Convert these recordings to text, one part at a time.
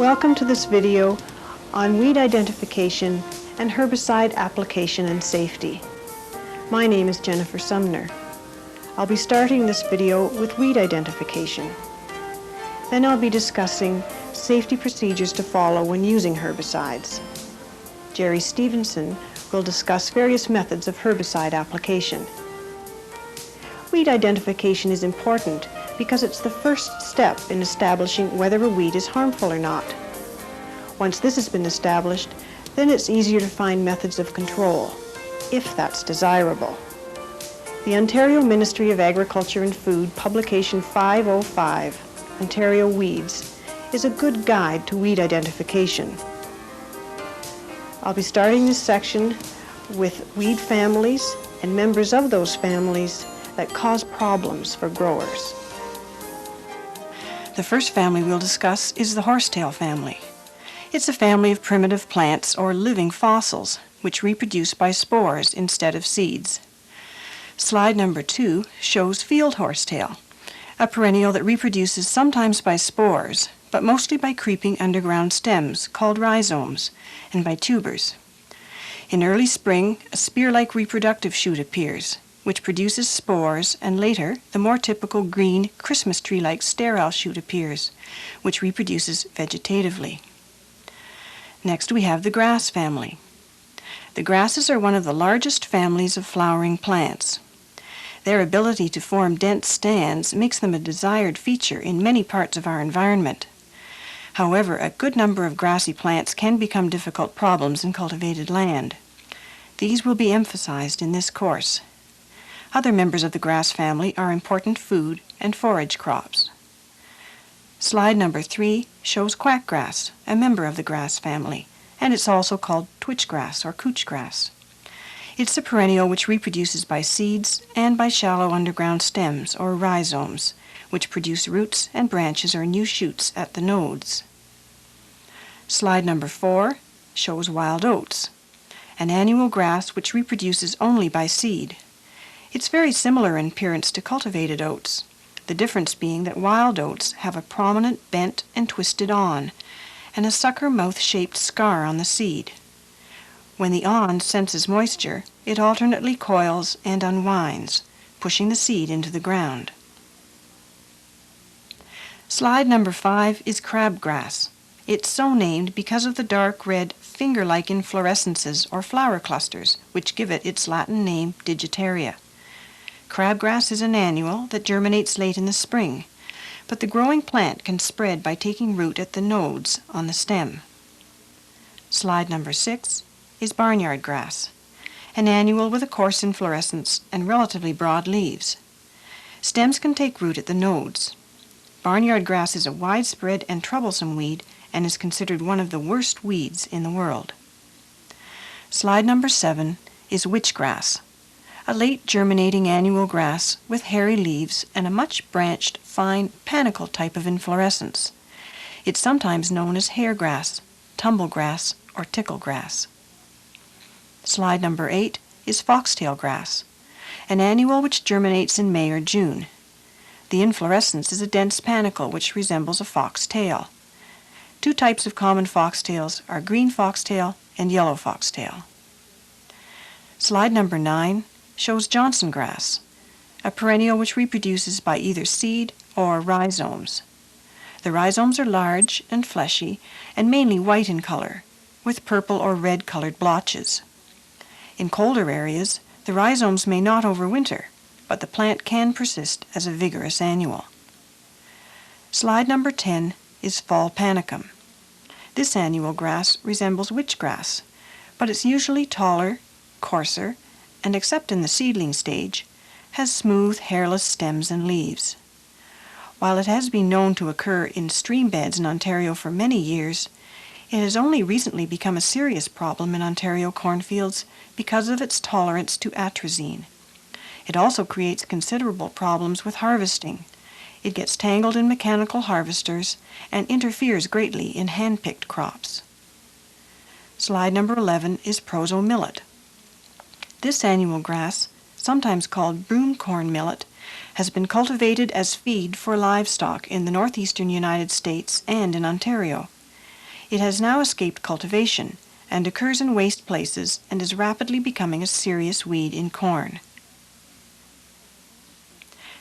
Welcome to this video on weed identification and herbicide application and safety. My name is Jennifer Sumner. I'll be starting this video with weed identification. Then I'll be discussing safety procedures to follow when using herbicides. Jerry Stevenson will discuss various methods of herbicide application. Weed identification is important because it's the first step in establishing whether a weed is harmful or not. Once this has been established, then it's easier to find methods of control, if that's desirable. The Ontario Ministry of Agriculture and Food, Publication 505, Ontario Weeds, is a good guide to weed identification. I'll be starting this section with weed families and members of those families that cause problems for growers. The first family we'll discuss is the horsetail family. It's a family of primitive plants or living fossils which reproduce by spores instead of seeds. Slide number 2 shows field horsetail, a perennial that reproduces sometimes by spores, but mostly by creeping underground stems called rhizomes and by tubers. In early spring, a spear-like reproductive shoot appears, which produces spores, and later the more typical green Christmas tree-like sterile shoot appears, which reproduces vegetatively. Next we have the grass family. The grasses are one of the largest families of flowering plants. Their ability to form dense stands makes them a desired feature in many parts of our environment. However, a good number of grassy plants can become difficult problems in cultivated land. These will be emphasized in this course. Other members of the grass family are important food and forage crops. Slide number 3 shows quackgrass, a member of the grass family, and it's also called twitchgrass or couchgrass. It's a perennial which reproduces by seeds and by shallow underground stems or rhizomes, which produce roots and branches or new shoots at the nodes. Slide number 4 shows wild oats, an annual grass which reproduces only by seed. It's very similar in appearance to cultivated oats, the difference being that wild oats have a prominent bent and twisted awn, and a sucker mouth-shaped scar on the seed. When the awn senses moisture, it alternately coils and unwinds, pushing the seed into the ground. Slide number 5 is crabgrass. It's so named because of the dark red finger-like inflorescences or flower clusters, which give it its Latin name Digitaria. Crabgrass is an annual that germinates late in the spring, but the growing plant can spread by taking root at the nodes on the stem. Slide number 6 is barnyard grass, an annual with a coarse inflorescence and relatively broad leaves. Stems can take root at the nodes. Barnyard grass is a widespread and troublesome weed and is considered one of the worst weeds in the world. Slide number 7 is witchgrass, a late germinating annual grass with hairy leaves and a much branched, fine panicle type of inflorescence. It's sometimes known as hairgrass, tumblegrass, or ticklegrass. Slide number 8 is foxtail grass, an annual which germinates in May or June. The inflorescence is a dense panicle which resembles a foxtail. Two types of common foxtails are green foxtail and yellow foxtail. Slide number 9 shows Johnson grass, a perennial which reproduces by either seed or rhizomes. The rhizomes are large and fleshy and mainly white in color, with purple or red colored blotches. In colder areas, the rhizomes may not overwinter, but the plant can persist as a vigorous annual. Slide number 10 is fall panicum. This annual grass resembles witchgrass, but it's usually taller, coarser, and except in the seedling stage, has smooth, hairless stems and leaves. While it has been known to occur in stream beds in Ontario for many years, it has only recently become a serious problem in Ontario cornfields because of its tolerance to atrazine. It also creates considerable problems with harvesting. It gets tangled in mechanical harvesters and interferes greatly in hand-picked crops. Slide number 11 is Proso millet. This annual grass, sometimes called broomcorn millet, has been cultivated as feed for livestock in the northeastern United States and in Ontario. It has now escaped cultivation and occurs in waste places and is rapidly becoming a serious weed in corn.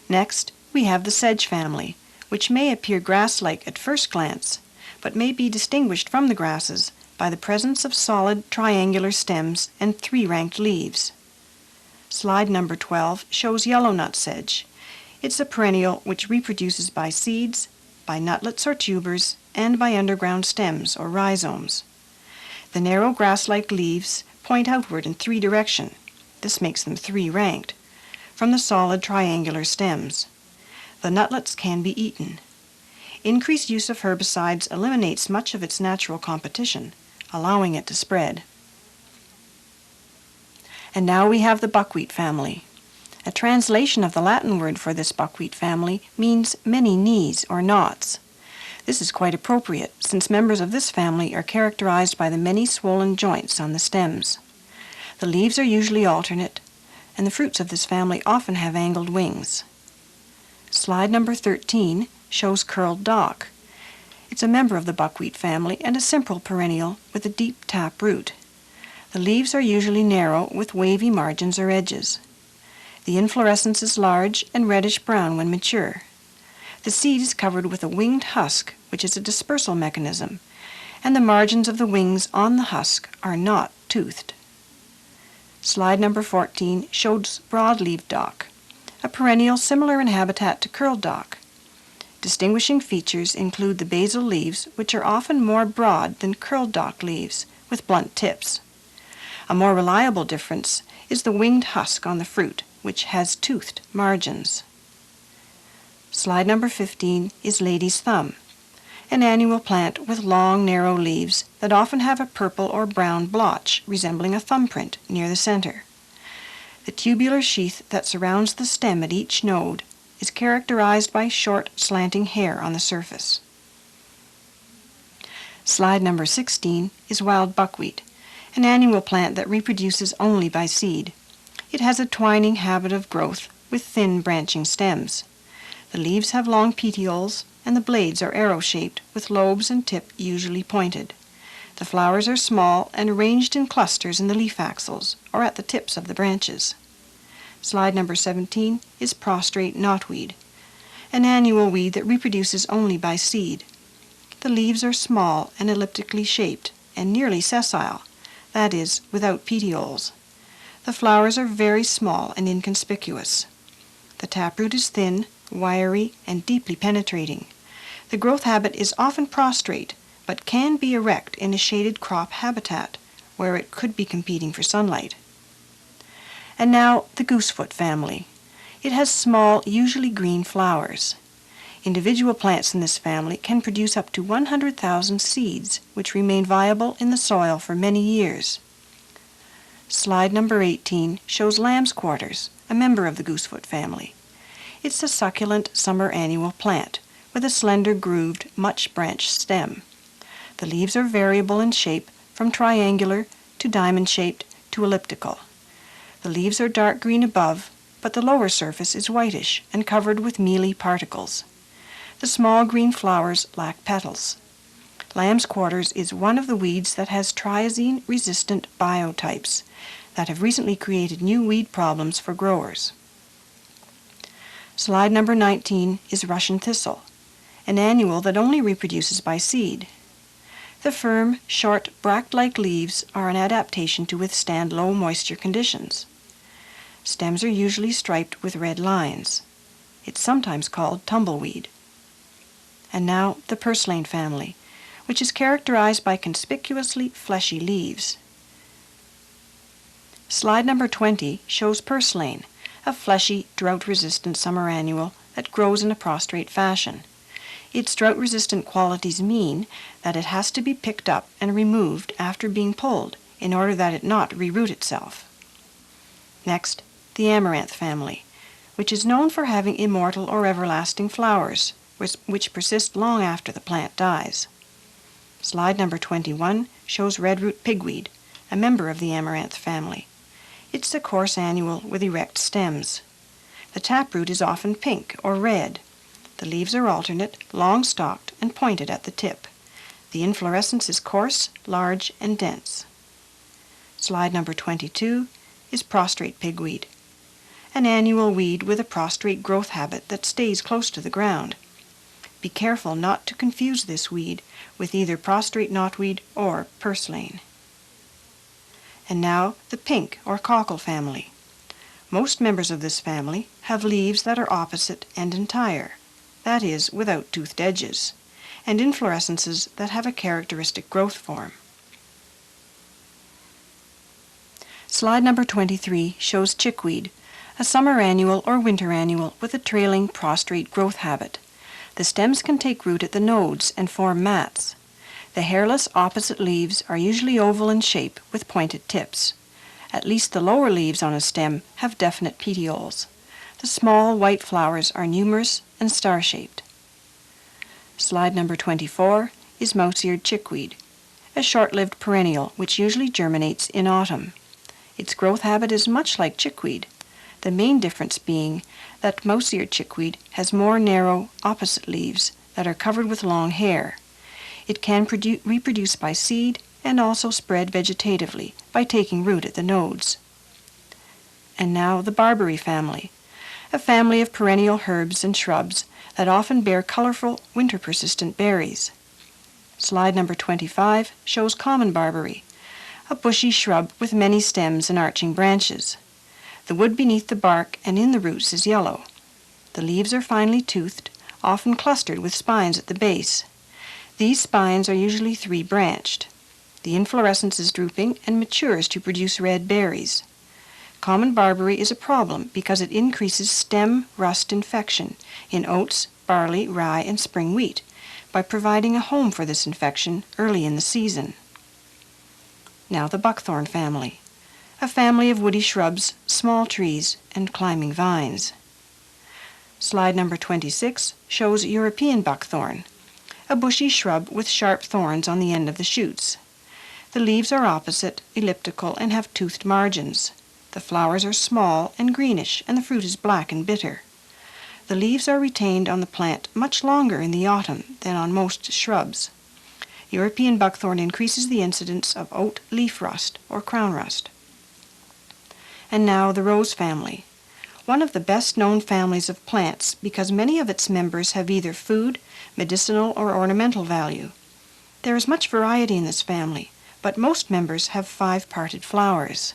Next, we have the sedge family, which may appear grass-like at first glance, but may be distinguished from the grasses by the presence of solid triangular stems and 3-ranked leaves. Slide number 12 shows yellow nut sedge. It's a perennial which reproduces by seeds, by nutlets or tubers, and by underground stems or rhizomes. The narrow grass-like leaves point outward in 3 directions. This makes them 3-ranked, from the solid triangular stems. The nutlets can be eaten. Increased use of herbicides eliminates much of its natural competition, allowing it to spread. And now we have the buckwheat family. A translation of the Latin word for this buckwheat family means many knees or knots. This is quite appropriate, since members of this family are characterized by the many swollen joints on the stems. The leaves are usually alternate, and the fruits of this family often have angled wings. Slide number 13 shows curled dock. It's a member of the buckwheat family and a simple perennial with a deep tap root. The leaves are usually narrow with wavy margins or edges. The inflorescence is large and reddish-brown when mature. The seed is covered with a winged husk, which is a dispersal mechanism, and the margins of the wings on the husk are not toothed. Slide number 14 shows broadleaf dock, a perennial similar in habitat to curled dock. Distinguishing features include the basal leaves, which are often more broad than curled dock leaves, with blunt tips. A more reliable difference is the winged husk on the fruit, which has toothed margins. Slide number 15 is lady's thumb, an annual plant with long, narrow leaves that often have a purple or brown blotch resembling a thumbprint near the center. The tubular sheath that surrounds the stem at each node is characterized by short, slanting hair on the surface. Slide number 16 is wild buckwheat, an annual plant that reproduces only by seed. It has a twining habit of growth with thin branching stems. The leaves have long petioles, and the blades are arrow-shaped with lobes and tip usually pointed. The flowers are small and arranged in clusters in the leaf axils or at the tips of the branches. Slide number 17 is prostrate knotweed, an annual weed that reproduces only by seed. The leaves are small and elliptically shaped and nearly sessile, that is, without petioles. The flowers are very small and inconspicuous. The taproot is thin, wiry, and deeply penetrating. The growth habit is often prostrate, but can be erect in a shaded crop habitat, where it could be competing for sunlight. And now the goosefoot family. It has small, usually green flowers. Individual plants in this family can produce up to 100,000 seeds, which remain viable in the soil for many years. Slide number 18 shows lamb's quarters, a member of the goosefoot family. It's a succulent summer annual plant with a slender, grooved, much-branched stem. The leaves are variable in shape from triangular to diamond-shaped to elliptical. The leaves are dark green above, but the lower surface is whitish and covered with mealy particles. The small green flowers lack petals. Lamb's quarters is one of the weeds that has triazine-resistant biotypes that have recently created new weed problems for growers. Slide number 19 is Russian thistle, an annual that only reproduces by seed. The firm, short, bract-like leaves are an adaptation to withstand low moisture conditions. Stems are usually striped with red lines. It's sometimes called tumbleweed. And now the Purslane family, which is characterized by conspicuously fleshy leaves. Slide number 20 shows Purslane, a fleshy, drought-resistant summer annual that grows in a prostrate fashion. Its drought-resistant qualities mean that it has to be picked up and removed after being pulled in order that it not reroot itself. Next, the Amaranth family, which is known for having immortal or everlasting flowers, which persist long after the plant dies. Slide number 21 shows Redroot Pigweed, a member of the Amaranth family. It's a coarse annual with erect stems. The taproot is often pink or red. The leaves are alternate, long-stalked, and pointed at the tip. The inflorescence is coarse, large, and dense. Slide number 22 is Prostrate Pigweed, an annual weed with a prostrate growth habit that stays close to the ground. Be careful not to confuse this weed with either prostrate knotweed or purslane. And now the pink or cockle family. Most members of this family have leaves that are opposite and entire, that is, without toothed edges, and inflorescences that have a characteristic growth form. Slide number 23 shows chickweed, a summer annual or winter annual with a trailing prostrate growth habit. The stems can take root at the nodes and form mats. The hairless opposite leaves are usually oval in shape with pointed tips. At least the lower leaves on a stem have definite petioles. The small white flowers are numerous and star-shaped. Slide number 24 is mouse-eared chickweed, a short-lived perennial which usually germinates in autumn. Its growth habit is much like chickweed, the main difference being that mouse-eared chickweed has more narrow, opposite leaves that are covered with long hair. It can reproduce by seed and also spread vegetatively by taking root at the nodes. And now the barberry family, a family of perennial herbs and shrubs that often bear colorful, winter-persistent berries. Slide number 25 shows common barberry, a bushy shrub with many stems and arching branches. The wood beneath the bark and in the roots is yellow. The leaves are finely toothed, often clustered with spines at the base. These spines are usually three-branched. The inflorescence is drooping and matures to produce red berries. Common barberry is a problem because it increases stem rust infection in oats, barley, rye, and spring wheat by providing a home for this infection early in the season. Now the buckthorn family, a family of woody shrubs, small trees, and climbing vines. Slide number 26 shows European buckthorn, a bushy shrub with sharp thorns on the end of the shoots. The leaves are opposite, elliptical, and have toothed margins. The flowers are small and greenish, and the fruit is black and bitter. The leaves are retained on the plant much longer in the autumn than on most shrubs. European buckthorn increases the incidence of oat leaf rust or crown rust. And now the rose family, one of the best-known families of plants because many of its members have either food, medicinal, or ornamental value. There is much variety in this family, but most members have five-parted flowers.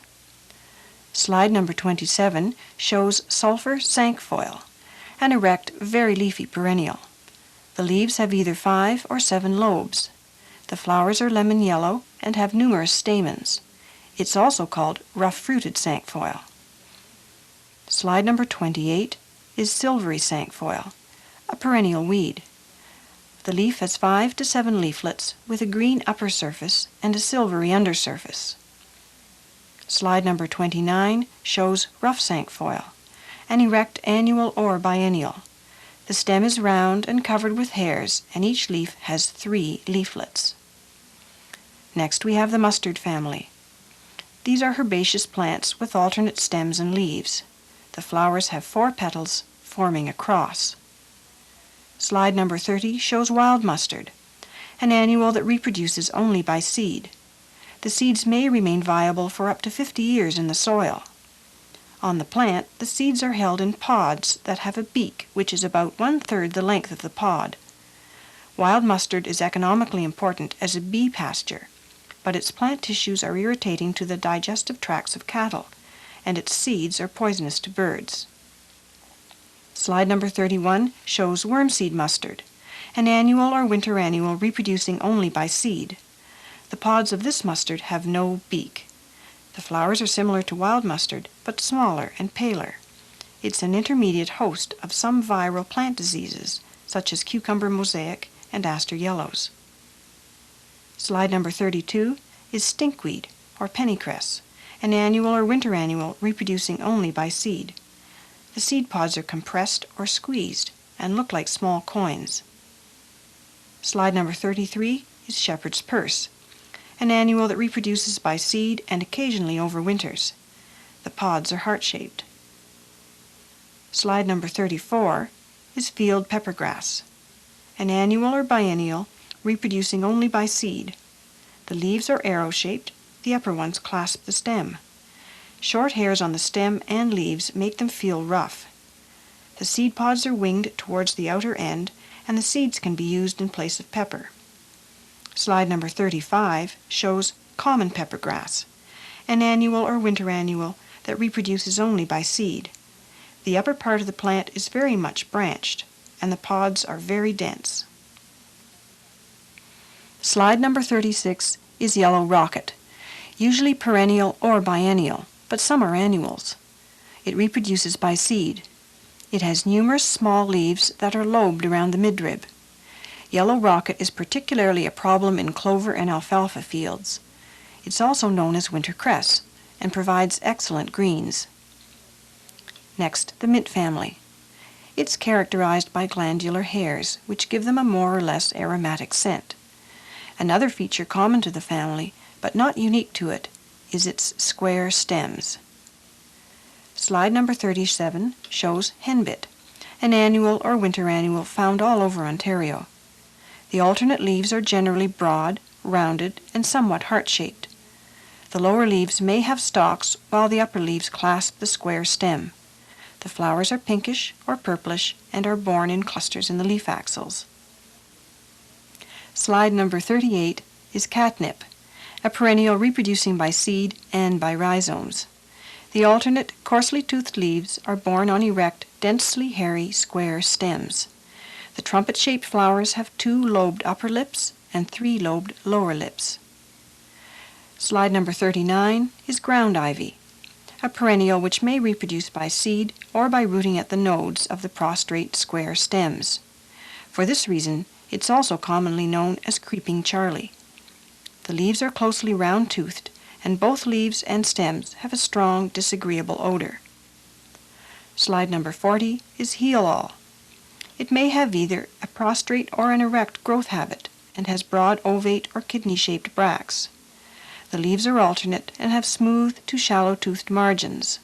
Slide number 27 shows sulphur cinquefoil, an erect, very leafy perennial. The leaves have either 5 or 7 lobes. The flowers are lemon yellow and have numerous stamens. It's also called rough-fruited cinquefoil. Slide number 28 is silvery cinquefoil, a perennial weed. The leaf has 5 to 7 leaflets with a green upper surface and a silvery undersurface. Slide number 29 shows rough cinquefoil, an erect annual or biennial. The stem is round and covered with hairs, and each leaf has 3 leaflets. Next we have the mustard family. These are herbaceous plants with alternate stems and leaves. The flowers have 4 petals, forming a cross. Slide number 30 shows wild mustard, an annual that reproduces only by seed. The seeds may remain viable for up to 50 years in the soil. On the plant, the seeds are held in pods that have a beak which is about 1/3 the length of the pod. Wild mustard is economically important as a bee pasture, but its plant tissues are irritating to the digestive tracts of cattle, and its seeds are poisonous to birds. Slide number 31 shows wormseed mustard, an annual or winter annual reproducing only by seed. The pods of this mustard have no beak. The flowers are similar to wild mustard, but smaller and paler. It's an intermediate host of some viral plant diseases, such as cucumber mosaic and aster yellows. Slide number 32 is stinkweed, or pennycress, an annual or winter annual reproducing only by seed. The seed pods are compressed or squeezed and look like small coins. Slide number 33 is shepherd's purse, an annual that reproduces by seed and occasionally overwinters. The pods are heart-shaped. Slide number 34 is field peppergrass, an annual or biennial reproducing only by seed. The leaves are arrow-shaped, the upper ones clasp the stem. Short hairs on the stem and leaves make them feel rough. The seed pods are winged towards the outer end, and the seeds can be used in place of pepper. Slide number 35 shows common peppergrass, an annual or winter annual that reproduces only by seed. The upper part of the plant is very much branched, and the pods are very dense. Slide number 36 is yellow rocket, usually perennial or biennial, but some are annuals. It reproduces by seed. It has numerous small leaves that are lobed around the midrib. Yellow rocket is particularly a problem in clover and alfalfa fields. It's also known as winter cress and provides excellent greens. Next, the mint family. It's characterized by glandular hairs, which give them a more or less aromatic scent. Another feature common to the family, but not unique to it, is its square stems. Slide number 37 shows henbit, an annual or winter annual found all over Ontario. The alternate leaves are generally broad, rounded, and somewhat heart-shaped. The lower leaves may have stalks, while the upper leaves clasp the square stem. The flowers are pinkish or purplish and are borne in clusters in the leaf axils. Slide number 38 is catnip, a perennial reproducing by seed and by rhizomes. The alternate, coarsely toothed leaves are borne on erect, densely hairy, square stems. The trumpet-shaped flowers have 2 lobed upper lips and 3 lobed lower lips. Slide number 39 is ground ivy, a perennial which may reproduce by seed or by rooting at the nodes of the prostrate square stems. For this reason, it's also commonly known as creeping Charlie. The leaves are closely round-toothed, and both leaves and stems have a strong, disagreeable odor. Slide number 40 is heel-all. It may have either a prostrate or an erect growth habit, and has broad ovate or kidney-shaped bracts. The leaves are alternate and have smooth to shallow-toothed margins.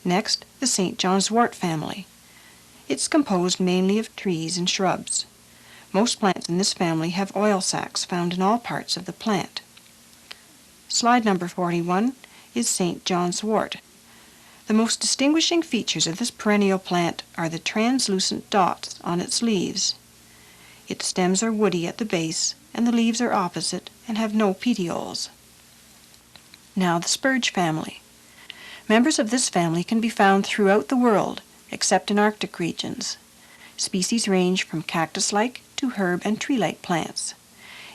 Next, the St. John's wort family. It's composed mainly of trees and shrubs. Most plants in this family have oil sacs found in all parts of the plant. Slide number 41 is St. John's wort. The most distinguishing features of this perennial plant are the translucent dots on its leaves. Its stems are woody at the base, and the leaves are opposite and have no petioles. Now the spurge family. Members of this family can be found throughout the world, except in Arctic regions. Species range from cactus-like to herb and tree-like plants.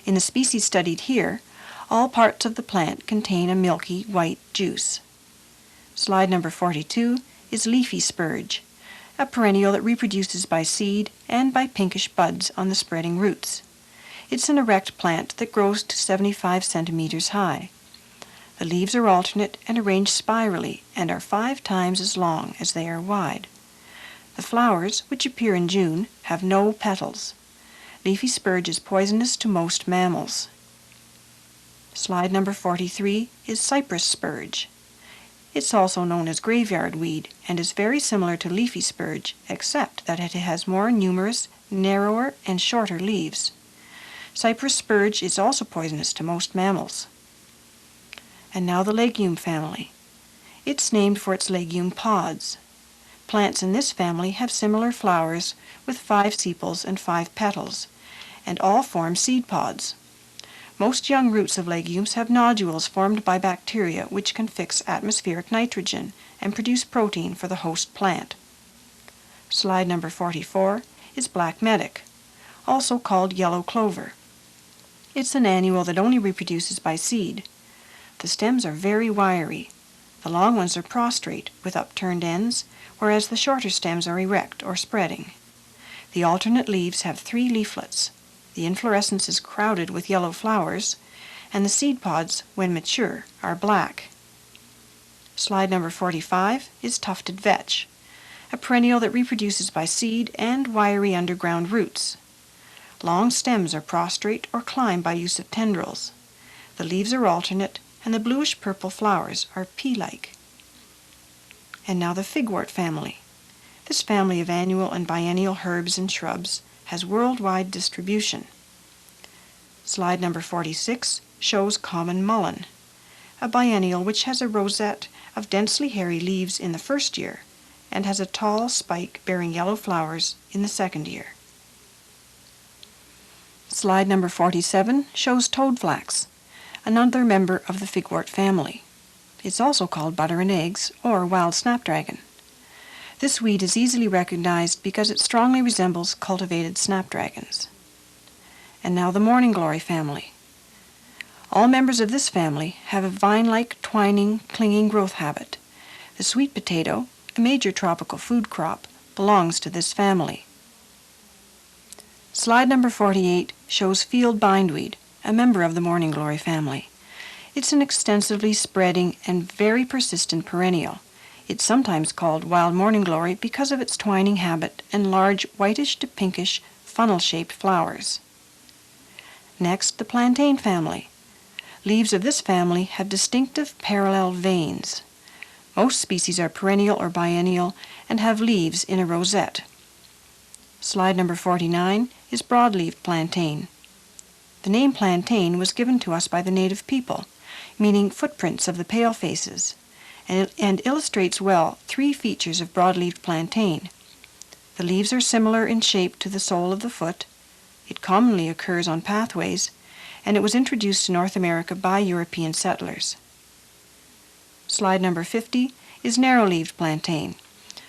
In the species studied here, all parts of the plant contain a milky white juice. Slide number 42 is leafy spurge, a perennial that reproduces by seed and by pinkish buds on the spreading roots. It's an erect plant that grows to 75 centimeters high. The leaves are alternate and arranged spirally and are 5 times as long as they are wide. The flowers, which appear in June, have no petals. Leafy spurge is poisonous to most mammals. Slide number 43 is cypress spurge. It's also known as graveyard weed and is very similar to leafy spurge, except that it has more numerous, narrower, and shorter leaves. Cypress spurge is also poisonous to most mammals. And now the legume family. It's named for its legume pods. Plants in this family have similar flowers with 5 sepals and 5 petals, and all form seed pods. Most young roots of legumes have nodules formed by bacteria which can fix atmospheric nitrogen and produce protein for the host plant. Slide number 44 is black medic, also called yellow clover. It's an annual that only reproduces by seed. The stems are very wiry. The long ones are prostrate with upturned ends, whereas the shorter stems are erect or spreading. The alternate leaves have 3 leaflets. The inflorescence is crowded with yellow flowers, and the seed pods, when mature, are black. Slide number 45 is tufted vetch, a perennial that reproduces by seed and wiry underground roots. Long stems are prostrate or climb by use of tendrils. The leaves are alternate, and the bluish-purple flowers are pea-like. And now the figwort family. This family of annual and biennial herbs and shrubs has worldwide distribution. Slide number 46 shows common mullein, a biennial which has a rosette of densely hairy leaves in the first year and has a tall spike bearing yellow flowers in the second year. Slide number 47 shows toadflax, another member of the figwort family. It's also called butter and eggs or wild snapdragon. This weed is easily recognized because it strongly resembles cultivated snapdragons. And now the morning glory family. All members of this family have a vine-like twining, clinging growth habit. The sweet potato, a major tropical food crop, belongs to this family. Slide number 48 shows field bindweed, a member of the morning glory family. It's an extensively spreading and very persistent perennial. It's sometimes called wild morning glory because of its twining habit and large whitish to pinkish funnel-shaped flowers. Next, the plantain family. Leaves of this family have distinctive parallel veins. Most species are perennial or biennial and have leaves in a rosette. Slide number 49 is broadleaf plantain. The name plantain was given to us by the native people, meaning footprints of the palefaces, and illustrates well three features of broadleaf plantain. The leaves are similar in shape to the sole of the foot. It commonly occurs on pathways, and it was introduced to North America by European settlers. Slide number 50 is narrow-leaved plantain,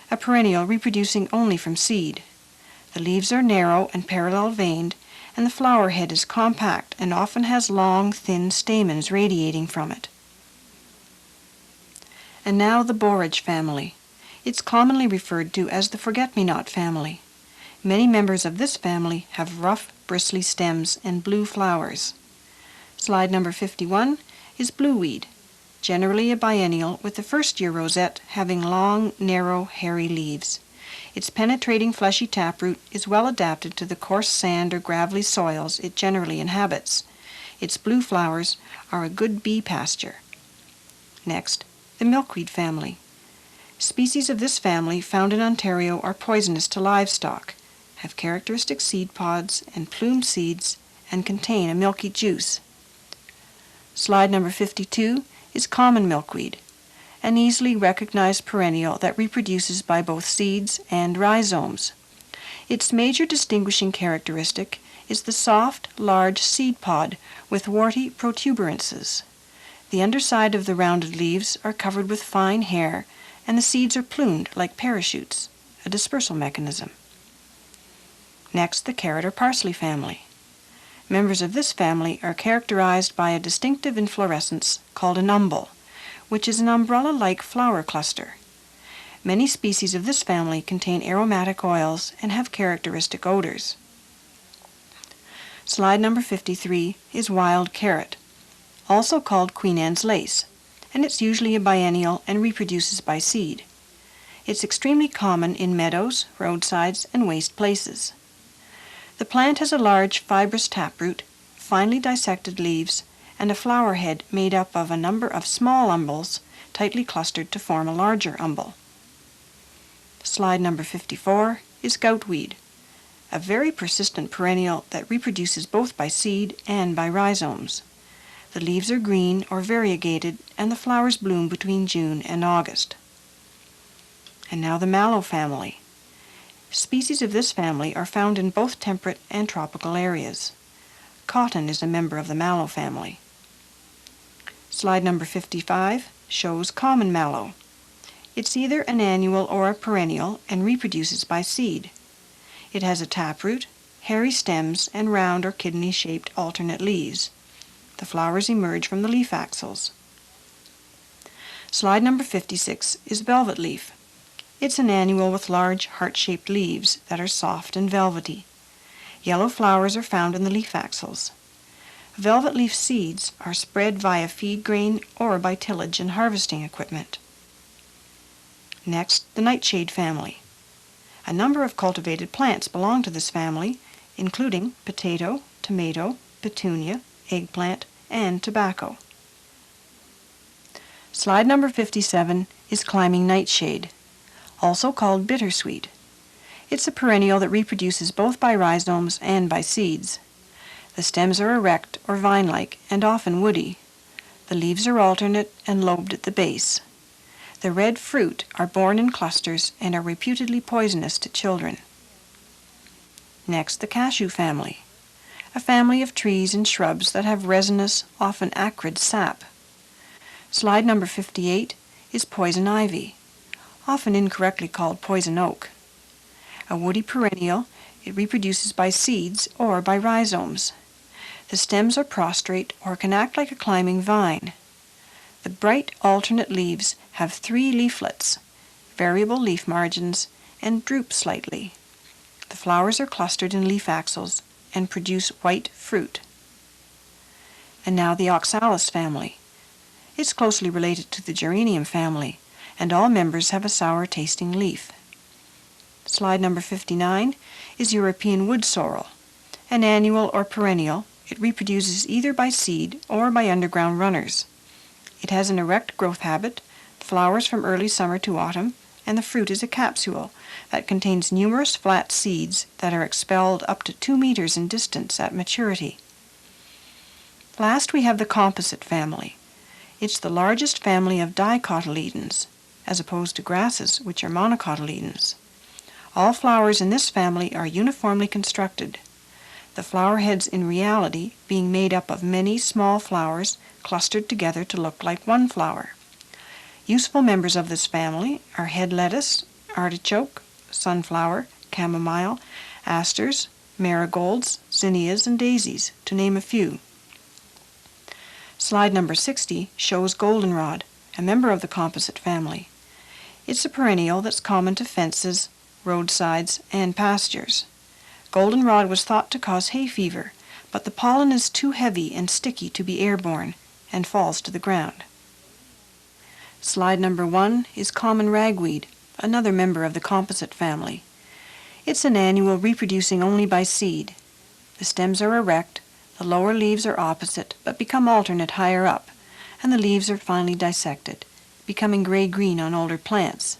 a perennial reproducing only from seed. The leaves are narrow and parallel-veined, and the flower head is compact and often has long, thin stamens radiating from it. And now the borage family. It's commonly referred to as the forget-me-not family. Many members of this family have rough, bristly stems and blue flowers. Slide number 51 is blueweed, generally a biennial with the first-year rosette having long, narrow, hairy leaves. Its penetrating fleshy taproot is well adapted to the coarse sand or gravelly soils it generally inhabits. Its blue flowers are a good bee pasture. Next, the milkweed family. Species of this family found in Ontario are poisonous to livestock, have characteristic seed pods and plumed seeds, and contain a milky juice. Slide number 52 is common milkweed, an easily recognized perennial that reproduces by both seeds and rhizomes. Its major distinguishing characteristic is the soft, large seed pod with warty protuberances. The underside of the rounded leaves are covered with fine hair, and the seeds are plumed like parachutes, a dispersal mechanism. Next, the carrot or parsley family. Members of this family are characterized by a distinctive inflorescence called an umbel, which is an umbrella-like flower cluster. Many species of this family contain aromatic oils and have characteristic odors. Slide number 53 is wild carrot, also called Queen Anne's lace, and it's usually a biennial and reproduces by seed. It's extremely common in meadows, roadsides, and waste places. The plant has a large fibrous taproot, finely dissected leaves, and a flower head made up of a number of small umbels tightly clustered to form a larger umbel. Slide number 54 is goutweed, a very persistent perennial that reproduces both by seed and by rhizomes. The leaves are green or variegated, and the flowers bloom between June and August. And now the mallow family. Species of this family are found in both temperate and tropical areas. Cotton is a member of the mallow family. Slide number 55 shows common mallow. It's either an annual or a perennial and reproduces by seed. It has a taproot, hairy stems, and round or kidney-shaped alternate leaves. The flowers emerge from the leaf axils. Slide number 56 is velvet leaf. It's an annual with large heart-shaped leaves that are soft and velvety. Yellow flowers are found in the leaf axils. Velvet leaf seeds are spread via feed grain or by tillage and harvesting equipment. Next, the nightshade family. A number of cultivated plants belong to this family, including potato, tomato, petunia, eggplant, and tobacco. Slide number 57 is climbing nightshade, also called bittersweet. It's a perennial that reproduces both by rhizomes and by seeds. The stems are erect or vine-like and often woody. The leaves are alternate and lobed at the base. The red fruit are borne in clusters and are reputedly poisonous to children. Next, the cashew family, a family of trees and shrubs that have resinous, often acrid sap. Slide number 58 is poison ivy, often incorrectly called poison oak. A woody perennial, it reproduces by seeds or by rhizomes. The stems are prostrate or can act like a climbing vine. The bright alternate leaves have 3 leaflets, variable leaf margins, and droop slightly. The flowers are clustered in leaf axils and produce white fruit. And now the oxalis family. It's closely related to the geranium family, and all members have a sour-tasting leaf. Slide number 59 is European wood sorrel, an annual or perennial. It reproduces either by seed or by underground runners. It has an erect growth habit, flowers from early summer to autumn, and the fruit is a capsule that contains numerous flat seeds that are expelled up to 2 meters in distance at maturity. Last we have the composite family. It's the largest family of dicotyledons, as opposed to grasses, which are monocotyledons. All flowers in this family are uniformly constructed, the flower heads in reality being made up of many small flowers clustered together to look like one flower. Useful members of this family are head lettuce, artichoke, sunflower, chamomile, asters, marigolds, zinnias, and daisies, to name a few. Slide number 60 shows goldenrod, a member of the composite family. It's a perennial that's common to fences, roadsides, and pastures. Goldenrod was thought to cause hay fever, but the pollen is too heavy and sticky to be airborne and falls to the ground. Slide number 1 is common ragweed, another member of the composite family. It's an annual reproducing only by seed. The stems are erect, the lower leaves are opposite but become alternate higher up, and the leaves are finely dissected, becoming gray-green on older plants.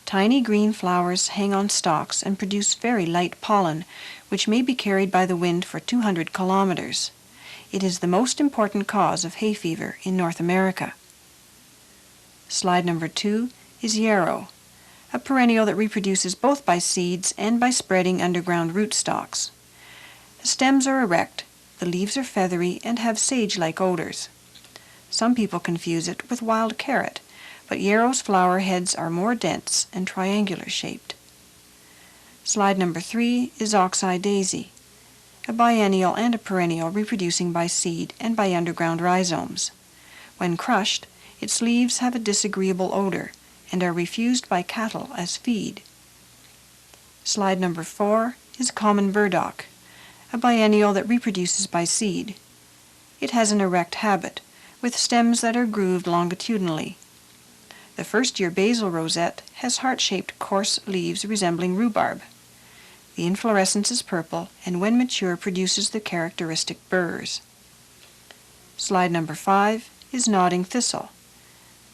Tiny green flowers hang on stalks and produce very light pollen, which may be carried by the wind for 200 kilometers. It is the most important cause of hay fever in North America. Slide number 2 is yarrow, a perennial that reproduces both by seeds and by spreading underground rootstocks. The stems are erect, the leaves are feathery and have sage-like odors. Some people confuse it with wild carrot, but yarrow's flower heads are more dense and triangular-shaped. Slide number 3 is oxeye daisy, a biennial and a perennial reproducing by seed and by underground rhizomes. When crushed, its leaves have a disagreeable odor and are refused by cattle as feed. Slide number 4 is common burdock, a biennial that reproduces by seed. It has an erect habit, with stems that are grooved longitudinally. The first-year basil rosette has heart-shaped coarse leaves resembling rhubarb. The inflorescence is purple and when mature produces the characteristic burrs. Slide number 5 is nodding thistle,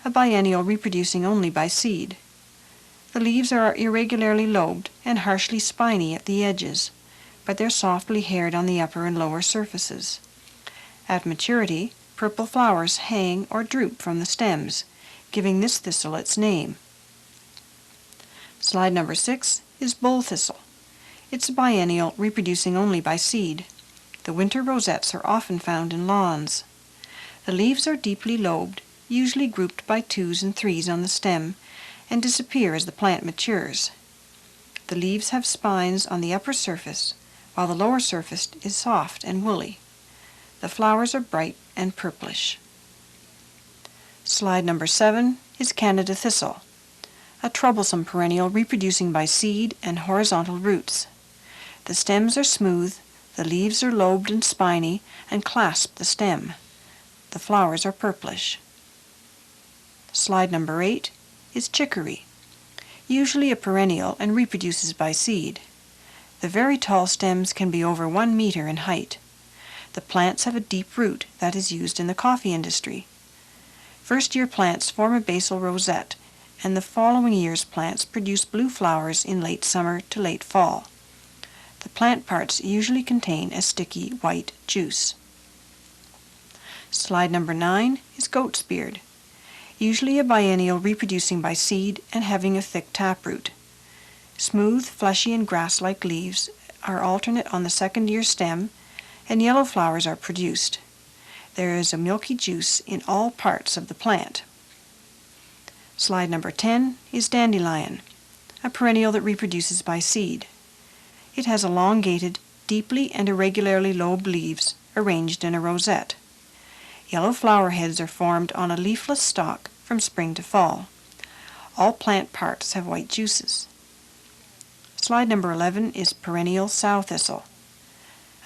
a biennial reproducing only by seed. The leaves are irregularly lobed and harshly spiny at the edges, but they're softly haired on the upper and lower surfaces. At maturity, purple flowers hang or droop from the stems, giving this thistle its name. Slide number 6 is bull thistle. It's a biennial reproducing only by seed. The winter rosettes are often found in lawns. The leaves are deeply lobed, usually grouped by 2s and 3s on the stem, and disappear as the plant matures. The leaves have spines on the upper surface, while the lower surface is soft and woolly. The flowers are bright and purplish. Slide number 7 is Canada thistle, a troublesome perennial reproducing by seed and horizontal roots. The stems are smooth, the leaves are lobed and spiny and clasp the stem. The flowers are purplish. Slide number 8 is chicory, usually a perennial and reproduces by seed. The very tall stems can be over 1 meter in height. The plants have a deep root that is used in the coffee industry. First-year plants form a basal rosette, and the following year's plants produce blue flowers in late summer to late fall. The plant parts usually contain a sticky white juice. Slide number 9 is goat's beard, usually a biennial reproducing by seed and having a thick taproot. Smooth, fleshy, and grass-like leaves are alternate on the second-year stem, and yellow flowers are produced. There is a milky juice in all parts of the plant. Slide number 10 is dandelion, a perennial that reproduces by seed. It has elongated, deeply and irregularly lobed leaves arranged in a rosette. Yellow flower heads are formed on a leafless stalk from spring to fall. All plant parts have white juices. Slide number 11 is perennial sow thistle,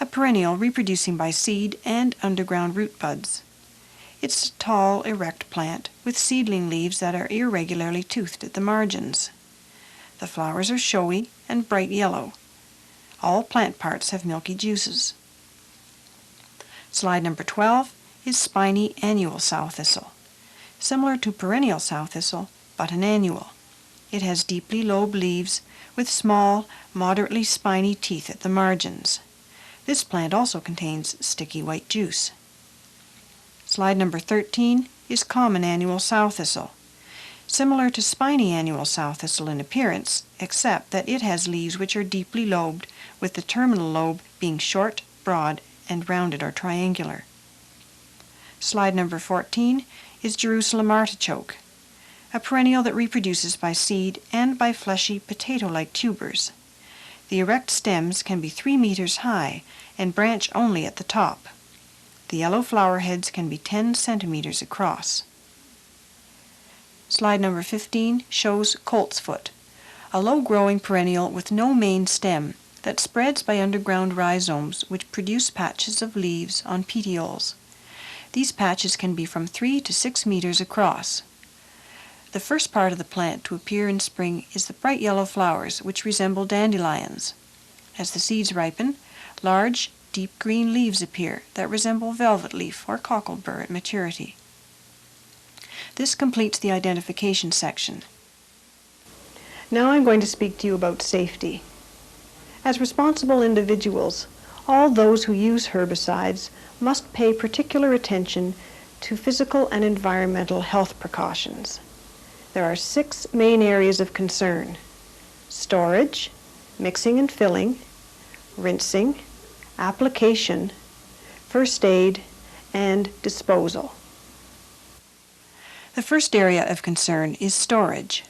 a perennial reproducing by seed and underground root buds. It's a tall, erect plant with seedling leaves that are irregularly toothed at the margins. The flowers are showy and bright yellow. All plant parts have milky juices. Slide number 12 is spiny annual sow thistle, similar to perennial sow thistle, but an annual. It has deeply lobed leaves with small, moderately spiny teeth at the margins. This plant also contains sticky white juice. Slide number 13 is common annual sow thistle, similar to spiny annual sow thistle in appearance, except that it has leaves which are deeply lobed, with the terminal lobe being short, broad, and rounded or triangular. Slide number 14 is Jerusalem artichoke, a perennial that reproduces by seed and by fleshy potato-like tubers. The erect stems can be 3 meters high and branch only at the top. The yellow flower heads can be 10 centimeters across. Slide number 15 shows coltsfoot, a low-growing perennial with no main stem that spreads by underground rhizomes which produce patches of leaves on petioles. These patches can be from 3 to 6 meters across. The first part of the plant to appear in spring is the bright yellow flowers, which resemble dandelions. As the seeds ripen, large, deep green leaves appear that resemble velvet leaf or cocklebur at maturity. This completes the identification section. Now I'm going to speak to you about safety. As responsible individuals, all those who use herbicides must pay particular attention to physical and environmental health precautions. There are 6 main areas of concern: storage, mixing and filling, rinsing, application, first aid, and disposal. The first area of concern is storage.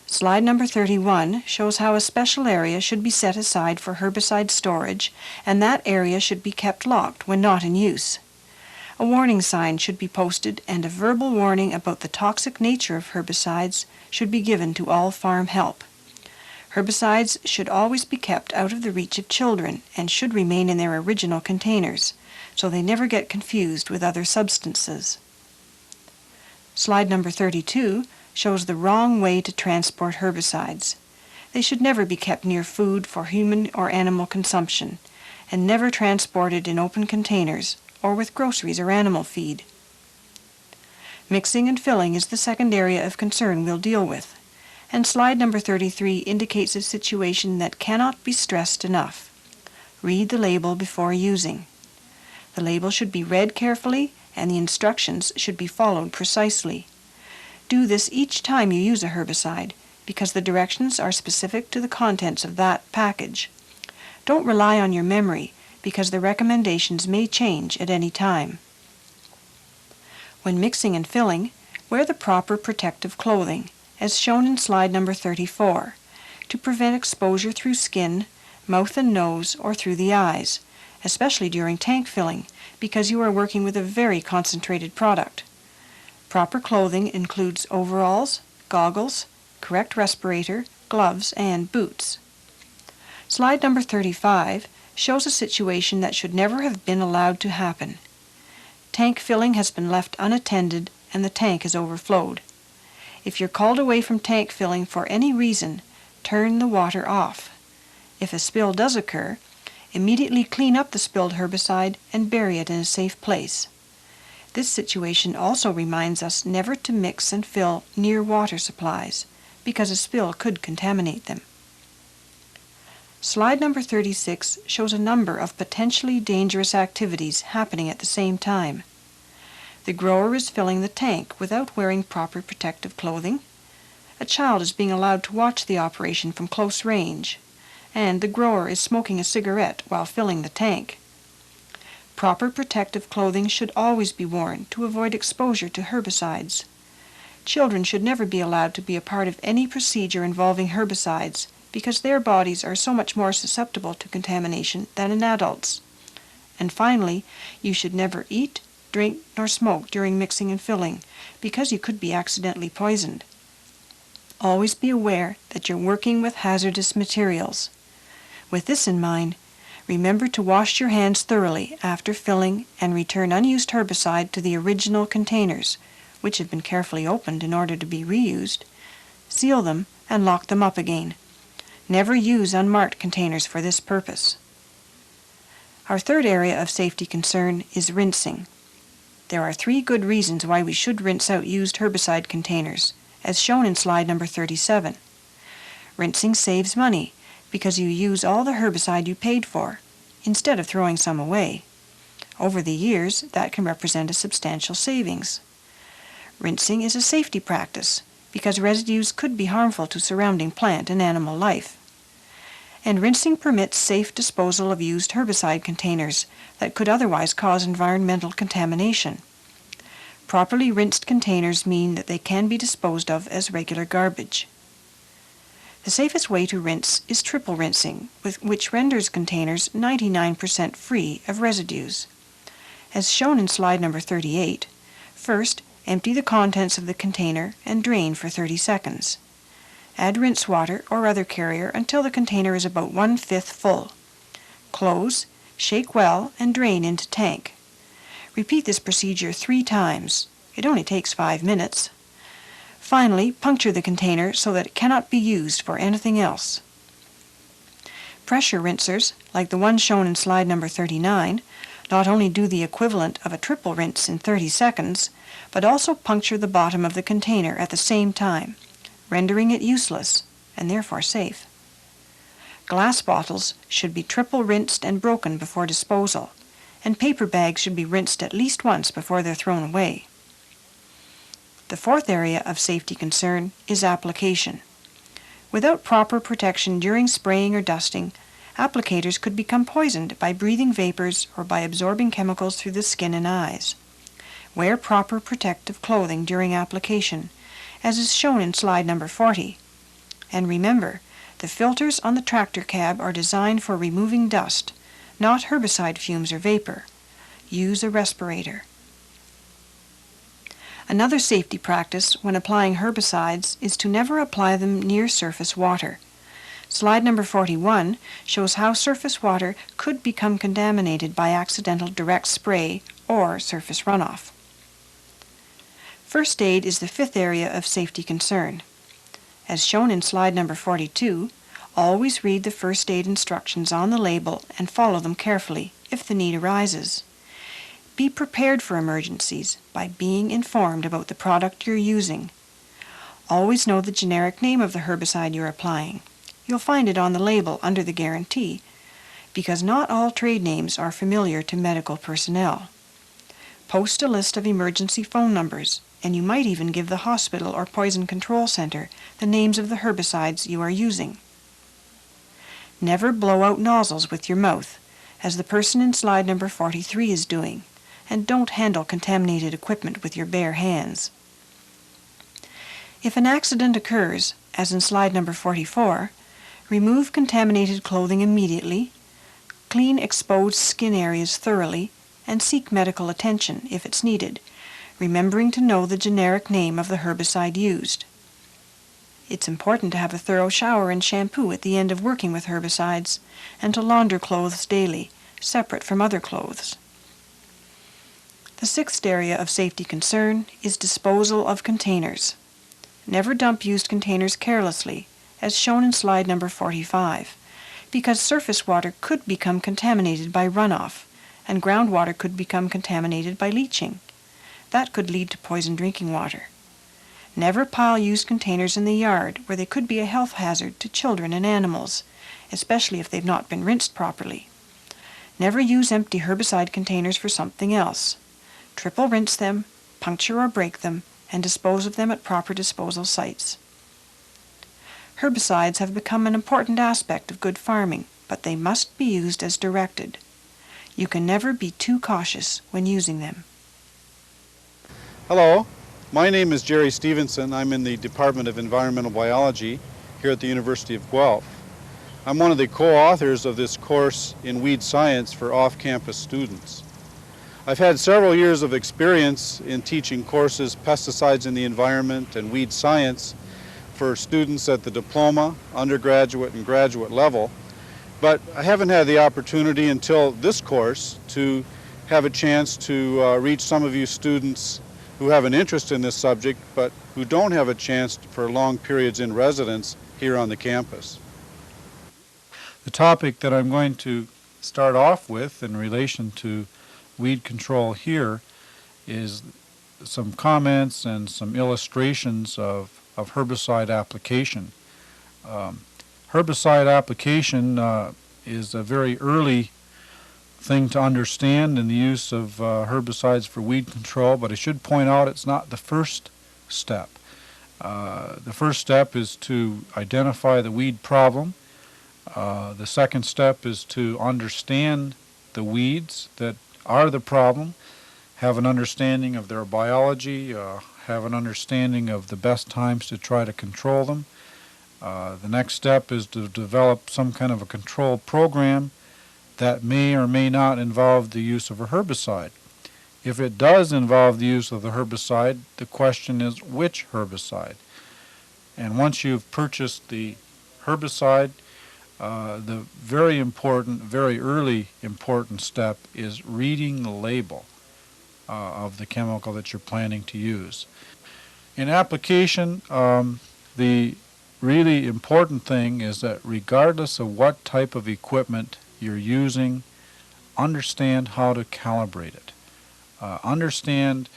Slide number 31 shows how a special area should be set aside for herbicide storage, and that area should be kept locked when not in use. A warning sign should be posted, and a verbal warning about the toxic nature of herbicides should be given to all farm help. Herbicides should always be kept out of the reach of children and should remain in their original containers, so they never get confused with other substances. Slide number 32 shows the wrong way to transport herbicides. They should never be kept near food for human or animal consumption, and never transported in open containers or with groceries or animal feed. Mixing and filling is the second area of concern we'll deal with, and slide number 33 indicates a situation that cannot be stressed enough. Read the label before using. The label should be read carefully, and the instructions should be followed precisely. Do this each time you use a herbicide, because the directions are specific to the contents of that package. Don't rely on your memory, because the recommendations may change at any time. When mixing and filling, wear the proper protective clothing, as shown in slide number 34, to prevent exposure through skin, mouth and nose, or through the eyes, especially during tank filling, because you are working with a very concentrated product. Proper clothing includes overalls, goggles, correct respirator, gloves, and boots. Slide number 35 shows a situation that should never have been allowed to happen. Tank filling has been left unattended and the tank has overflowed. If you're called away from tank filling for any reason, turn the water off. If a spill does occur, immediately clean up the spilled herbicide and bury it in a safe place. This situation also reminds us never to mix and fill near water supplies, because a spill could contaminate them. Slide number 36 shows a number of potentially dangerous activities happening at the same time. The grower is filling the tank without wearing proper protective clothing. A child is being allowed to watch the operation from close range, and the grower is smoking a cigarette while filling the tank. Proper protective clothing should always be worn to avoid exposure to herbicides. Children should never be allowed to be a part of any procedure involving herbicides because their bodies are so much more susceptible to contamination than in adults. And finally, you should never eat, drink, nor smoke during mixing and filling because you could be accidentally poisoned. Always be aware that you're working with hazardous materials. With this in mind, remember to wash your hands thoroughly after filling and return unused herbicide to the original containers, which have been carefully opened in order to be reused. Seal them and lock them up again. Never use unmarked containers for this purpose. Our third area of safety concern is rinsing. There are 3 good reasons why we should rinse out used herbicide containers, as shown in slide number 37. Rinsing saves money because you use all the herbicide you paid for, instead of throwing some away. Over the years, that can represent a substantial savings. Rinsing is a safety practice because residues could be harmful to surrounding plant and animal life. And rinsing permits safe disposal of used herbicide containers that could otherwise cause environmental contamination. Properly rinsed containers mean that they can be disposed of as regular garbage. The safest way to rinse is triple rinsing, which renders containers 99% free of residues. As shown in slide number 38, first, empty the contents of the container and drain for 30 seconds. Add rinse water or other carrier until the container is about 1/5 full. Close, shake well, and drain into tank. Repeat this procedure 3 times. It only takes 5 minutes. Finally, puncture the container so that it cannot be used for anything else. Pressure rinsers, like the one shown in slide number 39, not only do the equivalent of a triple rinse in 30 seconds, but also puncture the bottom of the container at the same time, rendering it useless and therefore safe. Glass bottles should be triple rinsed and broken before disposal, and paper bags should be rinsed at least once before they're thrown away. The fourth area of safety concern is application. Without proper protection during spraying or dusting, applicators could become poisoned by breathing vapors or by absorbing chemicals through the skin and eyes. Wear proper protective clothing during application, as is shown in slide number 40. And remember, the filters on the tractor cab are designed for removing dust, not herbicide fumes or vapor. Use a respirator. Another safety practice when applying herbicides is to never apply them near surface water. Slide number 41 shows how surface water could become contaminated by accidental direct spray or surface runoff. First aid is the fifth area of safety concern. As shown in slide number 42, always read the first aid instructions on the label and follow them carefully if the need arises. Be prepared for emergencies by being informed about the product you're using. Always know the generic name of the herbicide you're applying. You'll find it on the label under the guarantee, because not all trade names are familiar to medical personnel. Post a list of emergency phone numbers, and you might even give the hospital or poison control center the names of the herbicides you are using. Never blow out nozzles with your mouth, as the person in slide number 43 is doing, and don't handle contaminated equipment with your bare hands. If an accident occurs, as in slide number 44, remove contaminated clothing immediately, clean exposed skin areas thoroughly, and seek medical attention if it's needed, remembering to know the generic name of the herbicide used. It's important to have a thorough shower and shampoo at the end of working with herbicides, and to launder clothes daily, separate from other clothes. The sixth area of safety concern is disposal of containers. Never dump used containers carelessly, as shown in slide number 45, because surface water could become contaminated by runoff, and groundwater could become contaminated by leaching. That could lead to poisoned drinking water. Never pile used containers in the yard where they could be a health hazard to children and animals, especially if they've not been rinsed properly. Never use empty herbicide containers for something else. Triple rinse them, puncture or break them, and dispose of them at proper disposal sites. Herbicides have become an important aspect of good farming, but they must be used as directed. You can never be too cautious when using them. Hello, my name is Jerry Stevenson. I'm in the Department of Environmental Biology here at the University of Guelph. I'm one of the co-authors of this course in weed science for off-campus students. I've had several years of experience in teaching courses, pesticides in the environment and weed science for students at the diploma, undergraduate, and graduate level, but I haven't had the opportunity until this course to have a chance to reach some of you students who have an interest in this subject but who don't have a chance for long periods in residence here on the campus. The topic that I'm going to start off with in relation to weed control here is some comments and some illustrations of herbicide application. Herbicide application is a very early thing to understand in the use of herbicides for weed control, but I should point out it's not the first step. The first step is to identify the weed problem. The second step is to understand the weeds that are the problem, have an understanding of their biology, have an understanding of the best times to try to control them. The next step is to develop some kind of a control program that may or may not involve the use of a herbicide. If it does involve the use of the herbicide, the question is which herbicide. And once you've purchased the herbicide, the very important, very early important step is reading the label of the chemical that you're planning to use. In application, the really important thing is that regardless of what type of equipment you're using, understand how to calibrate it. Understand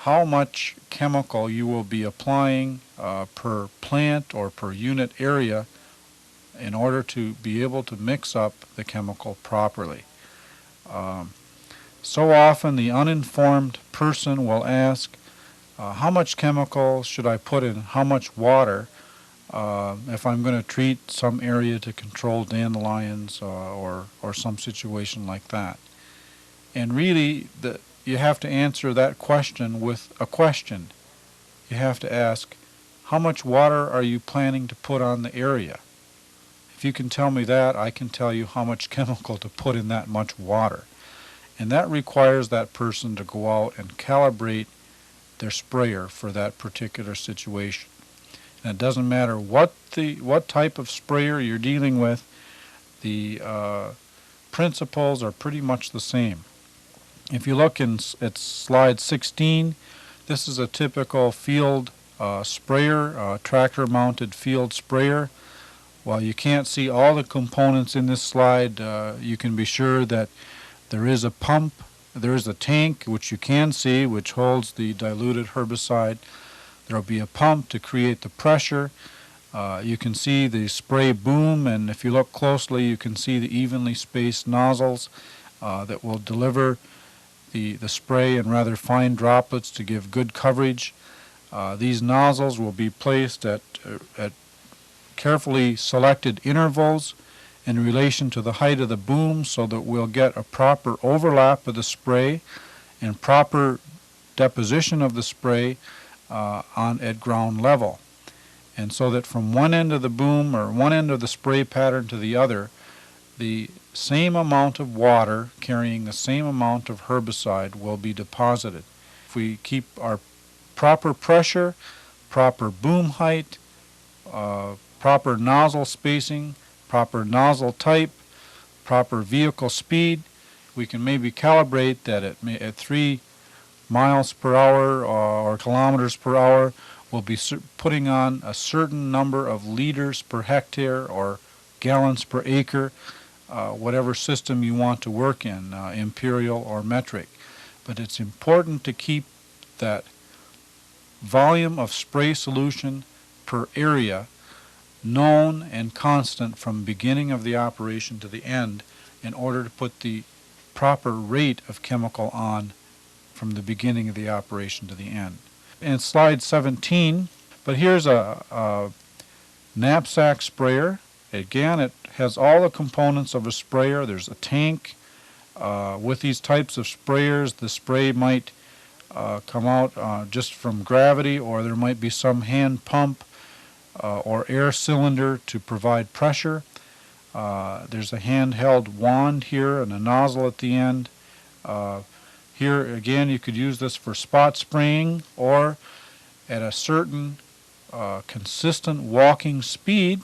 how much chemical you will be applying per plant or per unit area in order to be able to mix up the chemical properly. So often the uninformed person will ask, how much chemical should I put in how much water if I'm going to treat some area to control dandelions or some situation like that. And really, you have to answer that question with a question. You have to ask, how much water are you planning to put on the area? If you can tell me that, I can tell you how much chemical to put in that much water. And that requires that person to go out and calibrate their sprayer for that particular situation. And it doesn't matter what type of sprayer you're dealing with, the principles are pretty much the same. If you look at slide 16, this is a typical field sprayer, tractor-mounted field sprayer. While you can't see all the components in this slide, you can be sure that there is a pump, there is a tank, which you can see, which holds the diluted herbicide. There will be a pump to create the pressure. You can see the spray boom, and if you look closely, you can see the evenly spaced nozzles that will deliver the spray in rather fine droplets to give good coverage. These nozzles will be placed at carefully selected intervals in relation to the height of the boom so that we'll get a proper overlap of the spray and proper deposition of the spray at ground level. And so that from one end of the boom or one end of the spray pattern to the other, the same amount of water carrying the same amount of herbicide will be deposited. If we keep our proper pressure, proper boom height, proper nozzle spacing, proper nozzle type, proper vehicle speed, we can maybe calibrate that at 3 miles per hour or kilometers per hour, we'll be putting on a certain number of liters per hectare or gallons per acre, whatever system you want to work in, imperial or metric. But it's important to keep that volume of spray solution per area known and constant from beginning of the operation to the end in order to put the proper rate of chemical on from the beginning of the operation to the end. In slide 17, but here's a knapsack sprayer. Again, it has all the components of a sprayer. There's a tank. With these types of sprayers, the spray might come out just from gravity, or there might be some hand pump or air cylinder to provide pressure. There's a handheld wand here and a nozzle at the end. Here again, you could use this for spot spraying, or at a certain consistent walking speed,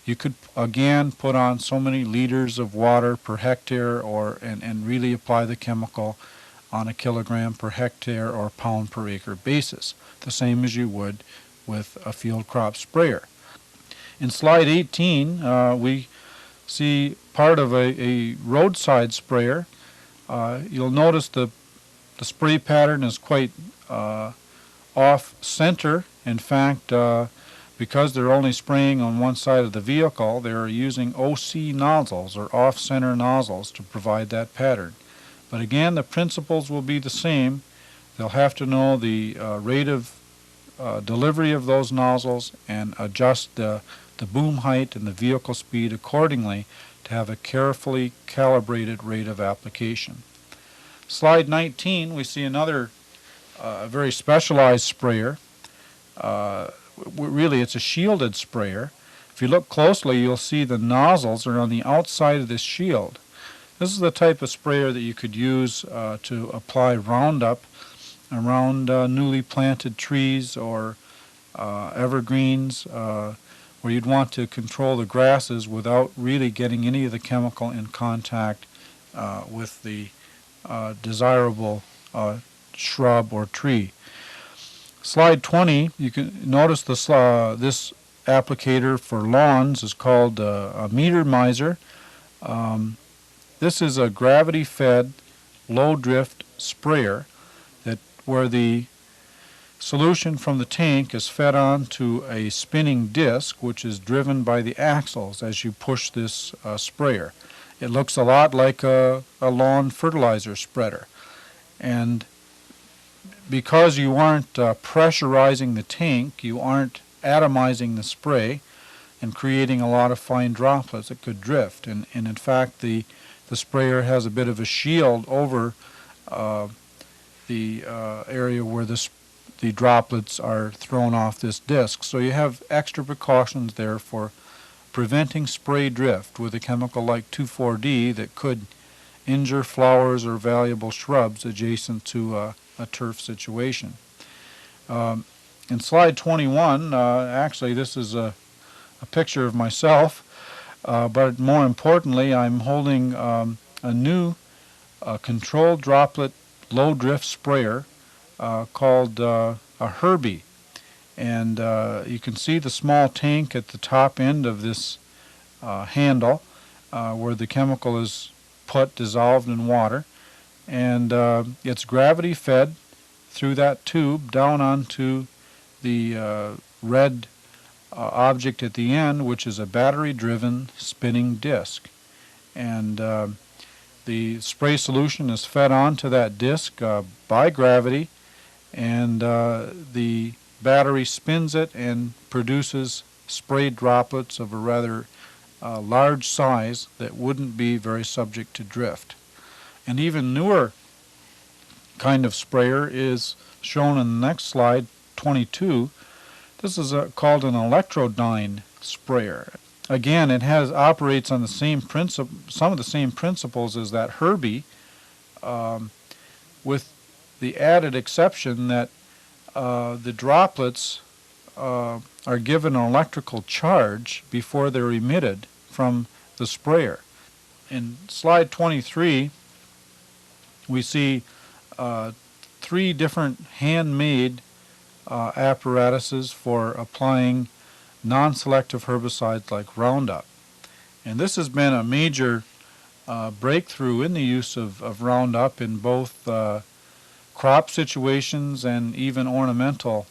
you could again put on so many liters of water per hectare, and really apply the chemical on a kilogram per hectare or pound per acre basis, the same as you would with a field crop sprayer. In slide 18, we see part of a roadside sprayer. You'll notice the spray pattern is quite off-center. In fact, because they're only spraying on one side of the vehicle, they're using OC nozzles, or off-center nozzles, to provide that pattern. But again, the principles will be the same. They'll have to know the rate of delivery of those nozzles and adjust the boom height and the vehicle speed accordingly to have a carefully calibrated rate of application. Slide 19, we see another very specialized sprayer. Really, it's a shielded sprayer. If you look closely, you'll see the nozzles are on the outside of this shield. This is the type of sprayer that you could use to apply Roundup around newly planted trees or evergreens, where you'd want to control the grasses without really getting any of the chemical in contact with the desirable shrub or tree. Slide 20, you can notice this applicator for lawns is called a meter miser. This is a gravity-fed, low-drift sprayer where the solution from the tank is fed onto a spinning disc, which is driven by the axles as you push this sprayer. It looks a lot like a lawn fertilizer spreader. And because you aren't pressurizing the tank, you aren't atomizing the spray and creating a lot of fine droplets that could drift. And in fact, the sprayer has a bit of a shield over the area where the droplets are thrown off this disc. So you have extra precautions there for preventing spray drift with a chemical like 2,4-D that could injure flowers or valuable shrubs adjacent to a turf situation. In slide 21, actually this is a picture of myself, but more importantly, I'm holding a new controlled droplet low drift sprayer called a Herbie. And you can see the small tank at the top end of this handle where the chemical is put dissolved in water, and it's gravity fed through that tube down onto the red object at the end, which is a battery driven spinning disc. And the spray solution is fed onto that disc by gravity, and the battery spins it and produces spray droplets of a rather large size that wouldn't be very subject to drift. An even newer kind of sprayer is shown in the next slide, 22. This is called an electrodyne sprayer. Again, it operates on the same principle, some of the same principles as that Herbie, with the added exception that the droplets are given an electrical charge before they're emitted from the sprayer. In slide 23, we see 3 different handmade apparatuses for applying non-selective herbicides like Roundup. And this has been a major breakthrough in the use of Roundup in both crop situations and even ornamental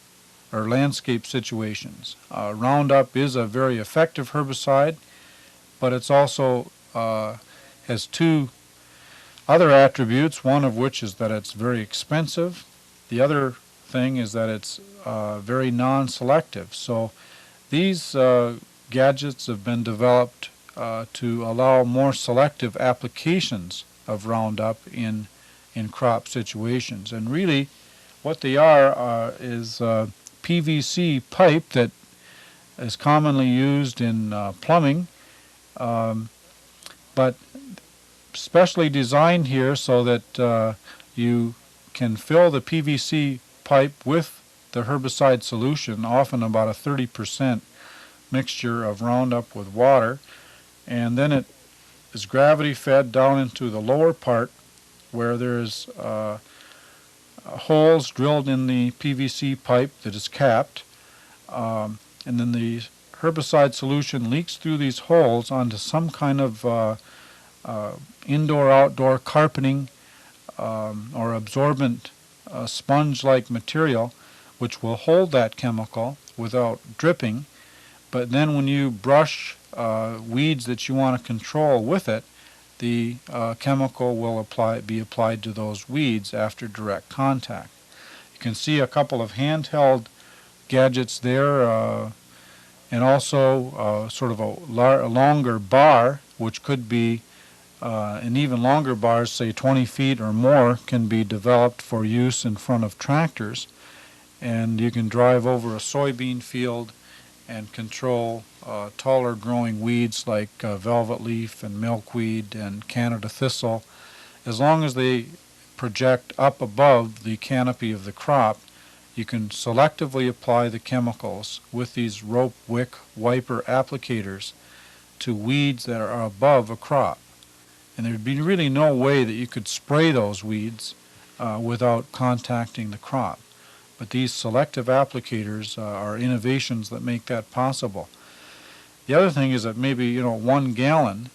or landscape situations. Roundup is a very effective herbicide, but it's also has two other attributes, one of which is that it's very expensive. The other thing is that it's very non-selective. So these gadgets have been developed to allow more selective applications of Roundup in crop situations. And really what they are is PVC pipe that is commonly used in plumbing, but specially designed here so that you can fill the PVC pipe with the herbicide solution, often about a 30% mixture of Roundup with water, and then it is gravity fed down into the lower part where there's holes drilled in the PVC pipe that is capped, and then the herbicide solution leaks through these holes onto some kind of indoor-outdoor carpeting or absorbent sponge-like material which will hold that chemical without dripping, but then when you brush weeds that you want to control with it, the chemical will be applied to those weeds after direct contact. You can see a couple of handheld gadgets there, and also sort of a longer bar, which could be and even longer bars, say 20 feet or more, can be developed for use in front of tractors, and you can drive over a soybean field and control taller growing weeds like velvet leaf and milkweed and Canada thistle. As long as they project up above the canopy of the crop, you can selectively apply the chemicals with these Rope-Wick Wiper applicators to weeds that are above a crop. And there'd be really no way that you could spray those weeds without contacting the crop. But these selective applicators are innovations that make that possible. The other thing is that maybe 1 gallon,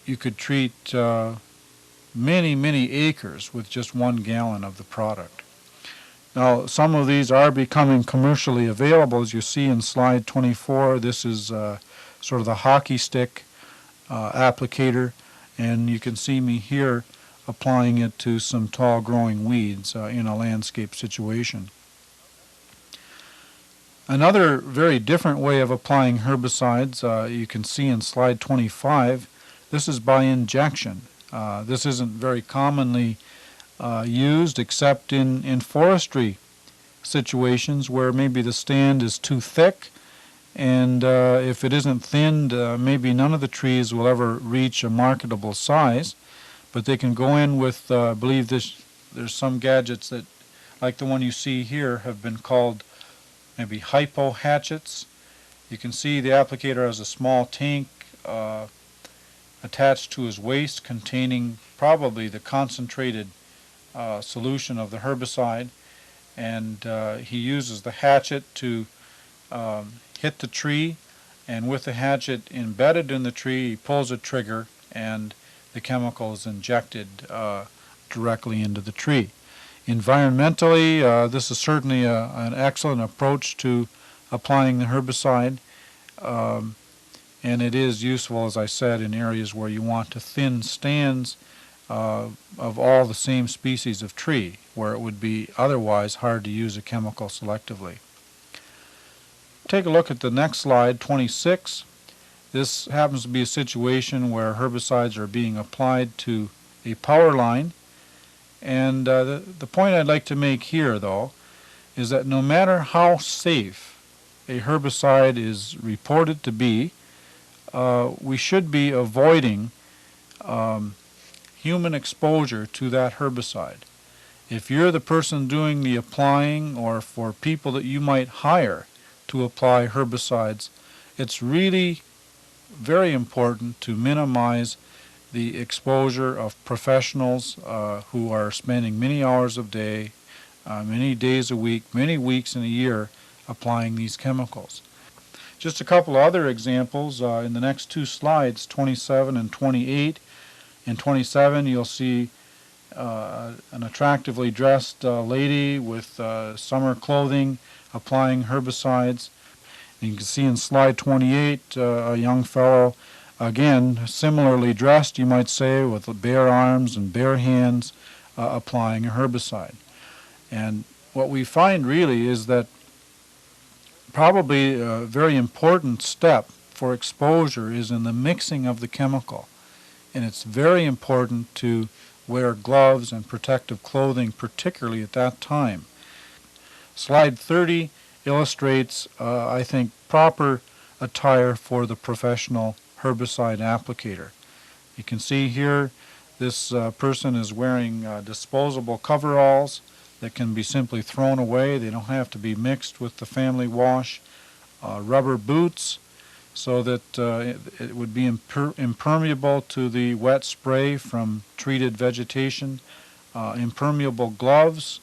you could treat many acres with just 1 gallon of the product. Now, some of these are becoming commercially available. As you see in slide 24, this is sort of the hockey stick applicator, and you can see me here applying it to some tall growing weeds in a landscape situation. Another very different way of applying herbicides you can see in slide 25. This is by injection. This isn't very commonly used except in forestry situations where maybe the stand is too thick, and if it isn't thinned, maybe none of the trees will ever reach a marketable size. But they can go in with, I believe there's some gadgets that, like the one you see here, have been called maybe hypo hatchets. You can see the applicator has a small tank attached to his waist containing probably the concentrated solution of the herbicide, and he uses the hatchet to hit the tree, and with the hatchet embedded in the tree, he pulls a trigger and the chemical is injected directly into the tree. Environmentally, this is certainly an excellent approach to applying the herbicide, and it is useful, as I said, in areas where you want to thin stands of all the same species of tree, where it would be otherwise hard to use a chemical selectively. Take a look at the next slide, 26. This happens to be a situation where herbicides are being applied to a power line. And the point I'd like to make here, though, is that no matter how safe a herbicide is reported to be, we should be avoiding human exposure to that herbicide. If you're the person doing the applying, or for people that you might hire to apply herbicides, it's really very important to minimize the exposure of professionals who are spending many hours a day, many days a week, many weeks in a year applying these chemicals. Just a couple other examples in the next two slides, 27 and 28. In 27 you'll see an attractively dressed lady with summer clothing applying herbicides. And you can see in slide 28 a young fellow, again, similarly dressed, you might say, with bare arms and bare hands, applying a herbicide. And what we find really is that probably a very important step for exposure is in the mixing of the chemical. And it's very important to wear gloves and protective clothing, particularly at that time. Slide 30 illustrates, I think, proper attire for the professional herbicide applicator. You can see here this person is wearing disposable coveralls that can be simply thrown away. They don't have to be mixed with the family wash. Rubber boots so that it would be impermeable to the wet spray from treated vegetation. Impermeable gloves.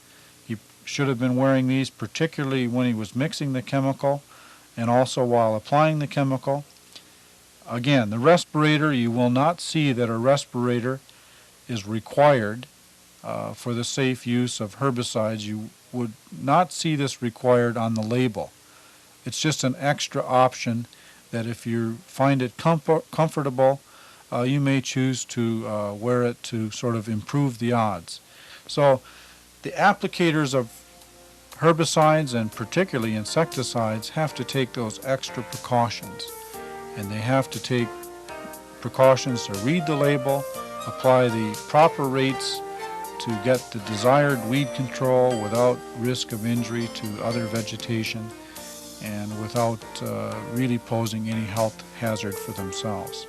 He should have been wearing these particularly when he was mixing the chemical and also while applying the chemical. Again, the respirator, you will not see that a respirator is required for the safe use of herbicides. You would not see this required on the label. It's just an extra option that if you find it comfortable, you may choose to wear it to sort of improve the odds. So the applicators of herbicides and particularly insecticides have to take those extra precautions. And they have to take precautions to read the label, apply the proper rates to get the desired weed control without risk of injury to other vegetation and without really posing any health hazard for themselves.